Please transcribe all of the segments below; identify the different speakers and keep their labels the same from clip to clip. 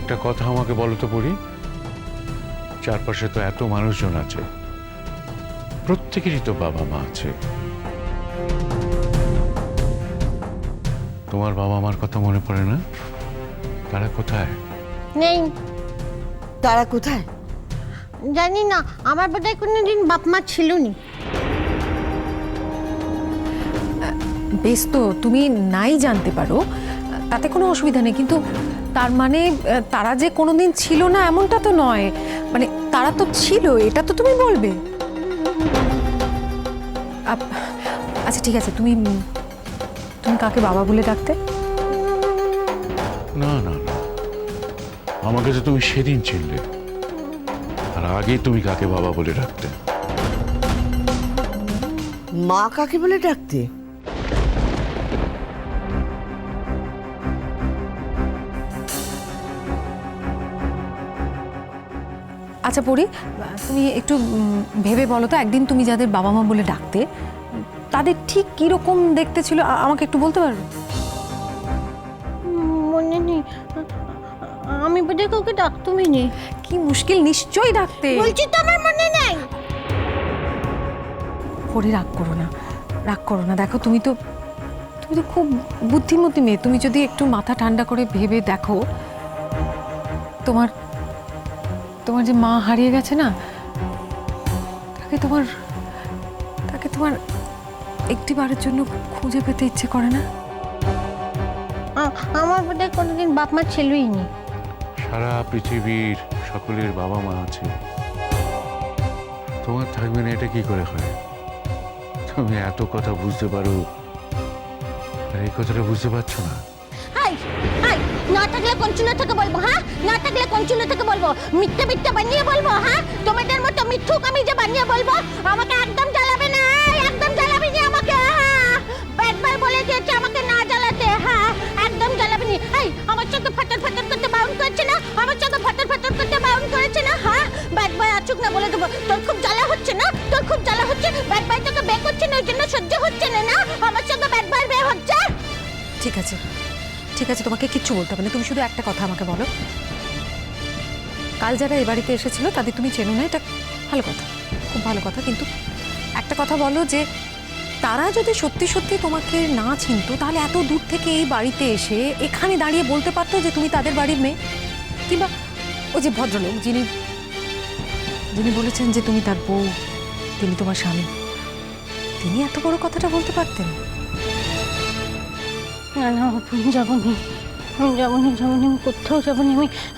Speaker 1: একটা কথা আমাকে বলো তো পড়ি, চারপাশে তো এত মানুষজন আছে, প্রত্যেকেরই তো বাবা মা আছে। তোমার বাবা মার কথা মনে পড়ে না? তারা কোথায়?
Speaker 2: নেই।
Speaker 3: তারা কোথায়?
Speaker 2: জানি না, আমার বোধহয় কোনোদিন বাপ মা ছিল নি।
Speaker 4: বেশ, তো তুমি নাই জানতে পারো, তাতে কোনো অসুবিধা নেই, কিন্তু তার মানে তারা যে কোনোদিন ছিল না এমনটা তো নয়, মানে তারা তো ছিল, এটা তো তুমি বলবে। আচ্ছা ঠিক আছে, তুমি তুমি কাকে বাবা বলে ডাকতে?
Speaker 1: না না না, আমাকে তো তুমি সেদিন চিনলে, আর আগে তুমি কাকে বাবা বলে ডাকতে?
Speaker 3: মা কাকে বলে ডাকতে?
Speaker 4: আচ্ছা পড়ি, তুমি একটু ভেবে বলো তো, একদিন তুমি যাদের বাবা মা বলে ডাকতে তাদের ঠিক কিরকম দেখতে ছিল আমাকে একটু বলতে পারবে?
Speaker 2: মনে নেই, আমি বোধহয় কাউকে ডাকতুমই নেই।
Speaker 4: কি মুশকিল, নিশ্চয়ই ডাকতে।
Speaker 2: বলছি তো আমার মনে নেই।
Speaker 4: পড়ি, রাগ করো না, রাগ করো না। দেখো তুমি তো খুব বুদ্ধিমতী মেয়ে, তুমি যদি একটু মাথা ঠান্ডা করে ভেবে দেখো, তোমার যে মা হারিয়ে গেছে না, তাকে তোমার একটিবারের জন্য খুঁজে পেতে ইচ্ছে করে না?
Speaker 2: আমার বোধহয় কোনোদিন বাপ মা ছিলই নি।
Speaker 1: সারা পৃথিবীর সকলের বাবা মা আছে, তোমার থাকবে না এটা কি করে হয়? তুমি এত কথা বুঝতে পারো, আর এই কথাটা বুঝতে পারছো না?
Speaker 2: হাই হাই, না থাকলে কোন চুলো থেকে বলবো? হ্যাঁ, না থাকলে কোন চুলো থেকে বলবো? মিথ্যে মিথ্যে বানিয়ে বলবো? হ্যাঁ, তোমাদের মতো মিথ্যুক আমি যে বানিয়ে বলবো? আমাকে একদম জ্বালাবে না, একদম জ্বালাবে না আমাকে। হ্যাঁ, একবার বলে দিয়েছে আমাকে না জ্বালাতে। হ্যাঁ, একদম জ্বালাবে না। এই, আমার চোখে ফাটার ফাটার করতে বারণ করেছে না? আমার চোখে ফাটার ফাটার করতে বারণ করেছে না? হ্যাঁ, ব্যাড বয় আচুক না বলে দেবো। তোর খুব জ্বালা হচ্ছে না? তোর খুব জ্বালা হচ্ছে? ব্যাড বয় তোকে বে করছে না, ওই জন্য সহ্য হচ্ছে না? না, আমার সঙ্গে ব্যাড বয় বে হচ্ছে।
Speaker 4: ঠিক আছে ঠিক আছে, তোমাকে কিচ্ছু বলতে হবে না, তুমি শুধু একটা কথা আমাকে বলো, কাল যারা এ বাড়িতে এসেছিল তাদের তুমি চেনো না, এটা ভালো কথা, খুব ভালো কথা, কিন্তু একটা কথা বলো, যে তারা যদি সত্যি সত্যি তোমাকে না চিনতো, তাহলে এত দূর থেকে এই বাড়িতে এসে এখানে দাঁড়িয়ে বলতে পারতো যে তুমি তাদের বাড়ির মেয়ে? কিংবা ওই যে ভদ্রলোক যিনি বলেছেন যে তুমি তার বউ, তিনি তোমার স্বামী, তিনি এত বড় কথাটা বলতে পারতেন?
Speaker 2: না না, আমি যাবনি, আমি যাবনি, আমি কোথাও যাবনি।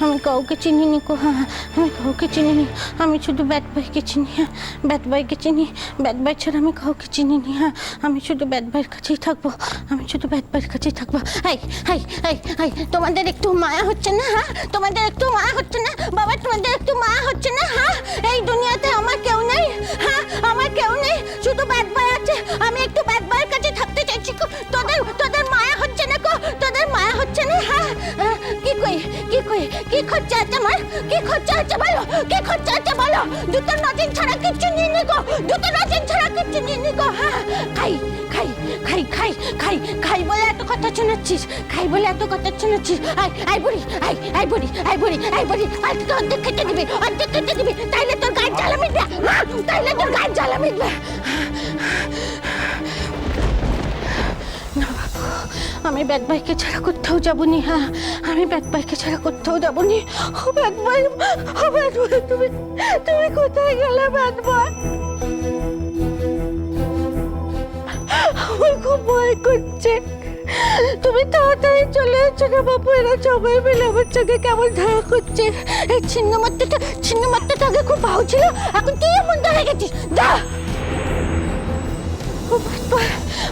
Speaker 2: আমি কাউকে চিনিনি কো। হ্যাঁ, আমি কাউকে চিনিনি। আমি শুধু ব্যাট বয়কে চিনি। হ্যাঁ, ব্যাট বয়কে চিনি। ব্যাট বয় ছাড়া আমি কাউকে চিনিনি। হ্যাঁ, আমি শুধু ব্যাট বয়ের কাছেই থাকবো। আমি শুধু ব্যাট বয়ের কাছেই থাকবো। হাই হাই হাই হাই, তোমাদের একটু মায়া হচ্ছে না? হ্যাঁ, তোমাদের একটু মায়া হচ্ছে না? বাবা, তোমাদের একটু মায়া হচ্ছে না? হ্যাঁ, এই দুনিয়াতে আমার কেউ নেই। হ্যাঁ, আমার কেউ নেই, শুধু ব্যাট বয় আছে। আমি একটু ব্যাট বয়ের কাছে থাকতে চাইছি। তোদের মায়া হচ্ছে না কো? তোদের মায়া হচ্ছে না? হ্যাঁ, কি খরচা আছে আমার? কি খরচা আছে বলো? কি খরচা আছে বলো? দুটো নদিন ছাড়া কিচ্ছু নিয়ে নি গো, দুটো নদিন ছাড়া কিচ্ছু নিয়ে নি গো। হ্যাঁ, খাই খাই খাই খাই খাই খাই বলে এত কথা শোনাচ্ছিস? খাই বলে এত কথা শোনাচ্ছিস? আই বুড়ি, আই বুড়ি, আই বুড়ি, আই বুড়ি, আর তোকে অর্ধেক খেতে দিবি, অর্ধেক খেতে দিবি, তাইলে তোর গায়ে জ্বালা মিটবে। তাইলে তোর গায়ে জ্বালা মিটবে। আমি ব্যাট বাইকে ছাড়া কোথাও যাবনি। হ্যাঁ, আমি ব্যাট বাইকে ছাড়া কোথাও যাবনি। ও ব্যাট বয়, ও ব্যাট বয়, তুমি কোথায় গেলে ব্যাট বয়? আমার খুব ভয় করছে। তুমি তাড়াতাড়ি চলে এসো না বাবু, এরা সবাই মিলে আমার চোখে কেমন ধরা করছে। এই ছিন্ন মাত্রটা আগে খুব ভালো ছিল, এখন তুই এমন ধরে গেছিস। দা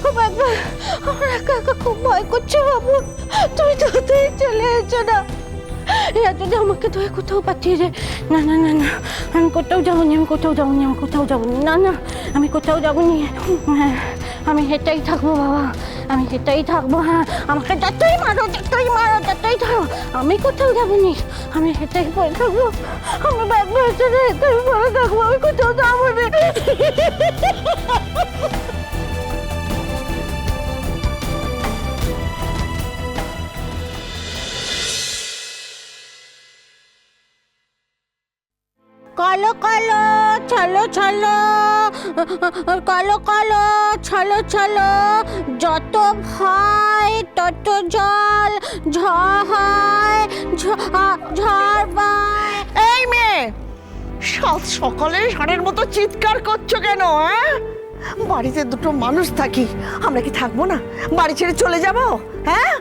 Speaker 2: আমার একা একা খুব ভয় করছে বাবু, তুমি তাড়াতাড়ি চলে এসো না। এরা যদি আমাকে ধরে কোথাও পাঠিয়ে দেয়। না না না না, আমি কোথাও যাবনি, আমি কোথাও যাবনি, আমি কোথাও যাবনি। না না, আমি কোথাও যাবনি। হ্যাঁ, আমি হেঁটেই থাকবো বাবা, আমি হেঁটেই থাকবো। হ্যাঁ, আমাকে যতই মারো, যতই ধরো, আমি কোথাও যাবনি, আমি হেঁটেই পড়ে থাকবো। আমি ব্যাগ বসে হেঁটেই পড়ে থাকবো, আমি কোথাও যাবো না। কালো কালো চলো চলো, কালো কালো চলো চলো, যত ভয় তত জল, ঝড় হয় ঝড় বায়।
Speaker 3: এই মেয়ে, সাত সকালে ষাঁড়ের মতো চিৎকার করছো কেন? হ্যাঁ, বাড়িতে দুটো মানুষ থাকি, আমরা কি থাকবো না? বাড়ি ছেড়ে চলে যাবো? হ্যাঁ,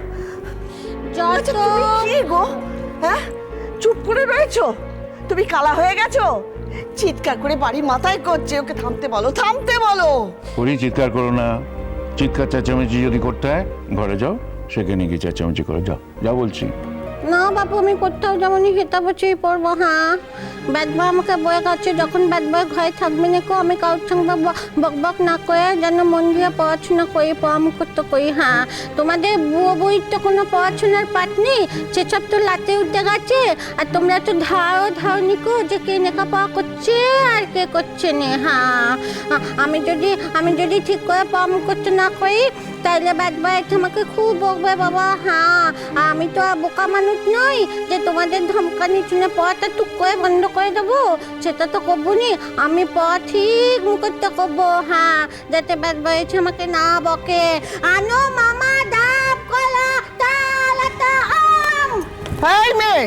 Speaker 3: আচ্ছা, তুমি কি গো? হ্যাঁ, চুপ করে রয়েছো? তুমি কালা হয়ে গেছো? চিৎকার করে বাড়ি মাথায় করছে, ওকে থামতে বলো, থামতে বলো।
Speaker 1: পরি চিৎকার করো না, চিৎকার চেঁচামেচি যদি করতে হয় ঘরে যাও, সেখানে গিয়ে চেঁচামেচি করে যাও, যা বলছি।
Speaker 2: না বাবু, আমি কোথাও যেমনই খেতে বসেই পড়বো। হ্যাঁ, ব্যাট বয় আমাকে বয়ে গেছে, যখন ব্যাট বয় ঘরে থাকবে না কো, আমি কারোর সঙ্গে বক বক না করে যেন মন দিয়ে পড়াশোনা করি, পরামর্শ করি। হ্যাঁ, তোমাদের বুয়ো বইয়ের তো কোনো পড়াশোনার পাঠ নেই, সেসব তো লাতে উঠে গেছে। আর তোমরা তো ধারণি কো যে কে লেখাপড়া করছে আর কে করছে না। হ্যাঁ, আমি যদি ঠিক করে পরামর্শ না করি তাহলে ব্যাট বয় আমাকে খুব বকবে বাবা। হ্যাঁ, আমি তো আর বোকা মানুষ নই যে তোমাদের ধমকানি শুনে পড়াটা টুক করে বন্ধ করে দেবো, সেটা তো করবো নি। আমি পড়া ঠিক মুখস্থ করবো। হ্যাঁ, যাতে ব্যাট বয় আমাকে না বকে। আনো মামা ডাব কলা তাল আটা আম।
Speaker 3: এই মেয়ে,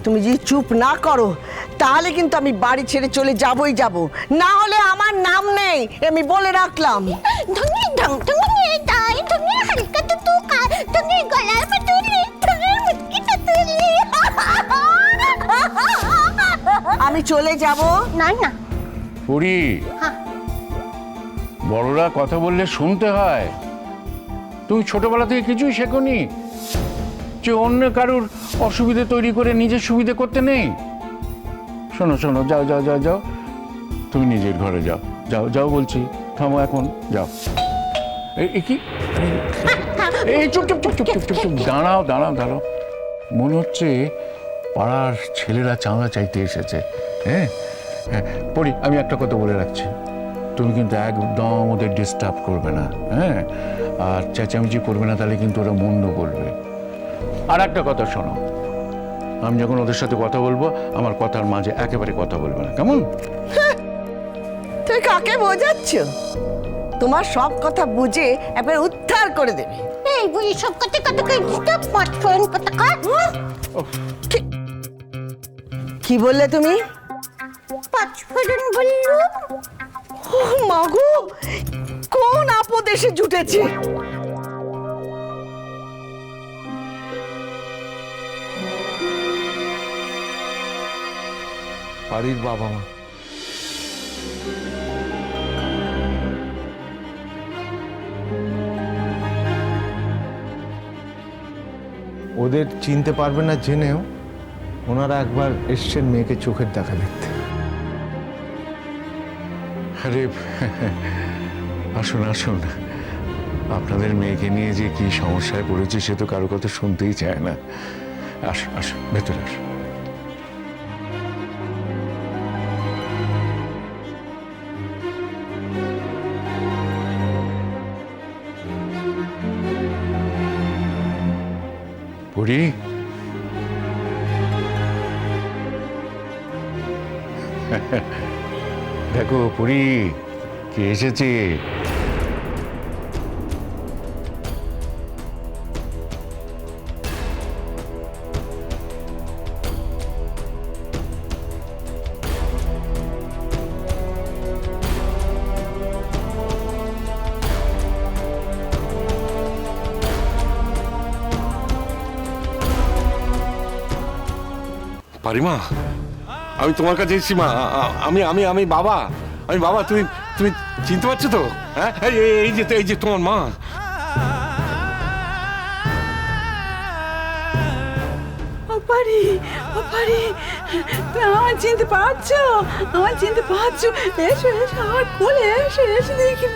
Speaker 3: তুমি যদি চুপ না করো তাহলে কিন্তু আমি বাড়ি ছেড়ে চলে যাবই যাব, না হলে আমার নাম নেই, আমি বলে রাখলাম।
Speaker 2: ধুনি ঢং ধুনি তাই ধুনি হালকা তো তু কা ধুনি গলার মতুলি ধুনি মুটকি তুলি।
Speaker 3: আমি চলে যাব
Speaker 2: না না।
Speaker 1: পরি,
Speaker 2: হ্যাঁ।
Speaker 1: বড়রা কথা বললে শুনতে হয়। তুমি ছোটবেলা থেকে কিছুই শেখোনি যে অন্য কারুর অসুবিধে তৈরি করে নিজের সুবিধে করতে নেই? শোনো শোনো, যাও যাও যাও যাও, তুমি নিজের ঘরে যাও, যাও যাও বলছি, থামো এখন, যাও। এই কি, এই চুপ চুপ চুপ চুপ চুপ চুপ চুপ, দাঁড়াও দাঁড়াও দাঁড়াও। মনে হচ্ছে পাড়ার ছেলেরা চাঁদা চাইতে এসেছে। হ্যাঁ হ্যাঁ, পরি, আমি একটা কথা বলে রাখছি, তুমি কিন্তু একদম ওদের ডিস্টার্ব করবে না। হ্যাঁ, আর চেঁচামেচি করবে না, তাহলে কিন্তু ওরা মন্দ করবে। আর একটা কথা শোনো, আমি যখন ওদের সাথে কথা বলবো, আমার কথার মাঝে একেবারে কথা বলবে না, কেমন?
Speaker 3: তুই কাকে বোঝাচ্ছ? তোমার সব কথা বুঝে একবার উদ্ধার করে দেবে।
Speaker 2: এই বুড়ি সব কথা কথা কই ডিস্টার্ব মত ফোন কথা কর।
Speaker 3: কি বললে তুমি?
Speaker 2: পাঁচ ফোড়ন বললু।
Speaker 3: ও মাগো, কোন আপদ এসে জুটেছে?
Speaker 5: বাড়ির বাবা মা ওদের চিনতে পারবে না জেনেও ওনারা একবার এসছেন মেয়েকে চোখের দেখা দেখতে।
Speaker 1: আরে আসুন আসুন, আপনাদের মেয়েকে নিয়ে যে কি সমস্যায় পড়েছে সে তো কারো কথা শুনতেই চায় না। আসুন আসুন, ভেতরে আসুন। পরি, দেখো পরি, কে এসেছে।
Speaker 5: পারিমা, আমি তোমার কাছে এসেছি মা। আমি আমি আমি বাবা, আমি বাবা। তুমি তুমি চিনতে পারছো তো? হ্যাঁ, এই যে তোমার মা।
Speaker 6: পারি পারি, আমার চিনতে পারছো? আমার চিনতে পারছো? এসো এসো আমার কোলে, এসো এসো দেখি।